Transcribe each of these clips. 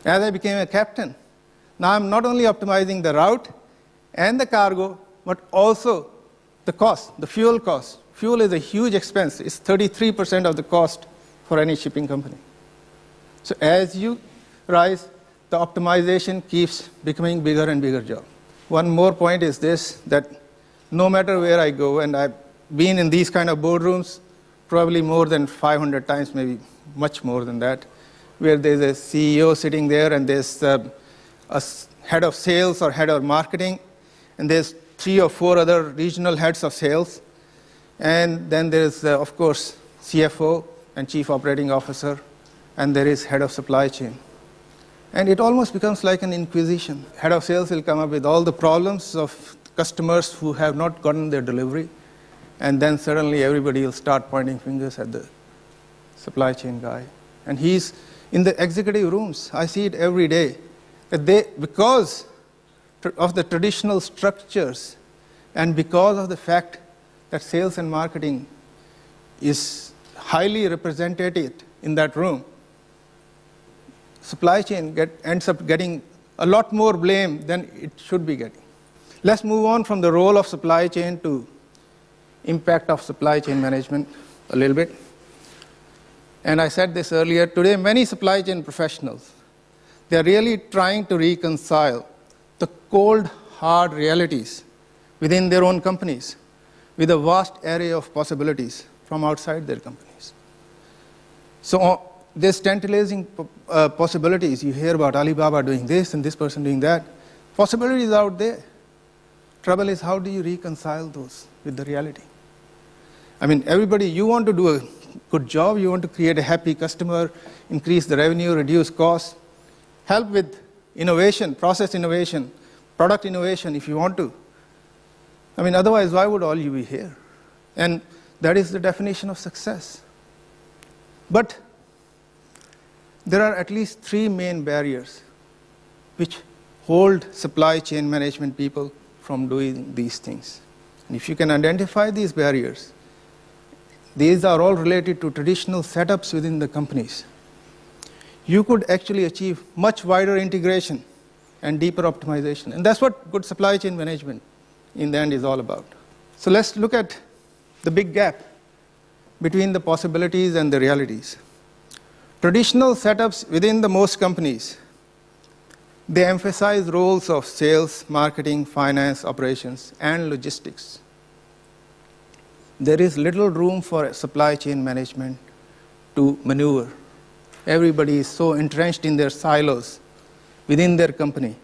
As I became a captain, now I'm not only optimizing the route and the cargo, but also the cost, the fuel cost. Fuel is a huge expense. It's 33% of the cost for any shipping company. So as you rise, the optimization keeps becoming bigger and bigger job. One more point is this, that no matter where I go, and I've been in these kind of boardrooms probably more than 500 times, maybe much more than that, where there's a CEO sitting there and there's a head of sales or head of marketing, and there's 3 or 4 other regional heads of sales, and then there's, of course, CFO and Chief Operating Officer, and there is head of supply chain. And it almost becomes like an inquisition. Head of sales will come up with all the problems of customers who have not gotten their delivery, and then suddenly everybody will start pointing fingers at the supply chain guy. And he's in the executive rooms. I see it every day. That because of the traditional structures and because of the fact that sales and marketing is highly represented in that room, supply chain ends up getting a lot more blame than it should be getting. Let's move on from the role of supply chain to impact of supply chain management a little bit. And I said this earlier, today many supply chain professionals, they're really trying to reconcile the cold, hard realities within their own companies with a vast array of possibilities from outside their companies. So there's tantalizing possibilities. You hear about Alibaba doing this and this person doing that. Possibilities out there. Trouble is, how do you reconcile those with the reality? I mean, everybody, you want to do a good job, you want to create a happy customer, increase the revenue, reduce costs, help with innovation, process innovation, product innovation if you want to. I mean, otherwise, why would all you be here? And that is the definition of success. But there are at least 3 main barriers which hold supply chain management people from doing these things. And if you can identify these barriers, these are all related to traditional setups within the companies. You could actually achieve much wider integration and deeper optimization. And that's what good supply chain management in the end is all about. So let's look at the big gap between the possibilities and the realities. Traditional setups within the most companies, they emphasize roles of sales, marketing, finance, operations, and logistics. There is little room for supply chain management to maneuver. Everybody is so entrenched in their silos within their company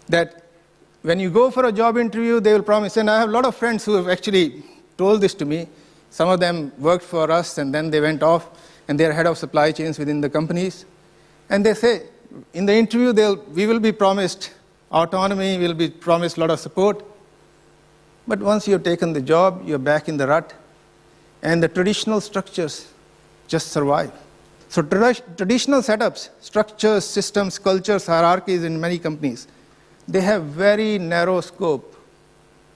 that when you go for a job interview, they will promise, and I have a lot of friends who have actually told this to me. Some of them worked for us and then they went off and they're head of supply chains within the companies. And they say, in the interview, we will be promised autonomy, we'll be promised a lot of support. But once you've taken the job, you're back in the rut, and the traditional structures just survive. So traditional setups, structures, systems, cultures, hierarchies in many companies, they have very narrow scope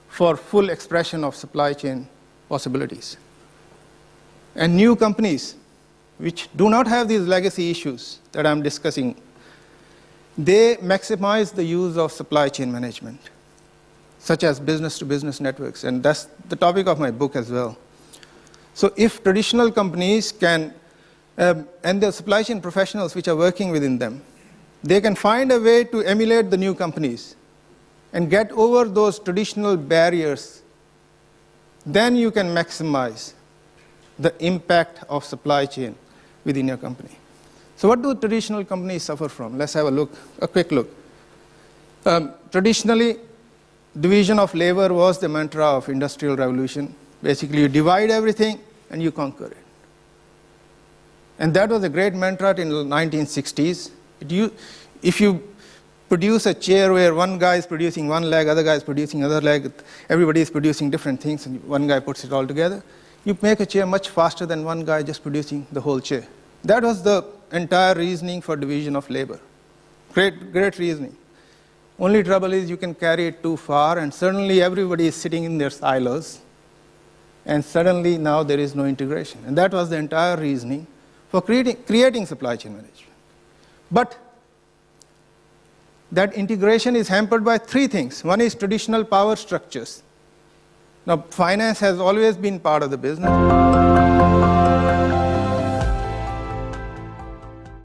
for full expression of supply chain possibilities. And new companies, which do not have these legacy issues that I'm discussing, they maximize the use of supply chain management, such as business-to-business networks, and that's the topic of my book as well. So if traditional companies can, and the supply chain professionals which are working within them, they can find a way to emulate the new companies and get over those traditional barriers, then you can maximize the impact of supply chain within your company. So what do traditional companies suffer from? Let's have a quick look. Traditionally, division of labor was the mantra of industrial revolution. Basically, you divide everything and you conquer it. And that was a great mantra in the 1960s. If you produce a chair where one guy is producing one leg, other guy is producing other leg, everybody is producing different things, and one guy puts it all together, you make a chair much faster than one guy just producing the whole chair. That was the entire reasoning for division of labor. Great reasoning. Only trouble is you can carry it too far, and suddenly everybody is sitting in their silos, and suddenly now there is no integration. And that was the entire reasoning for creating supply chain management. But that integration is hampered by three things. One is traditional power structures. Now, finance has always been part of the business.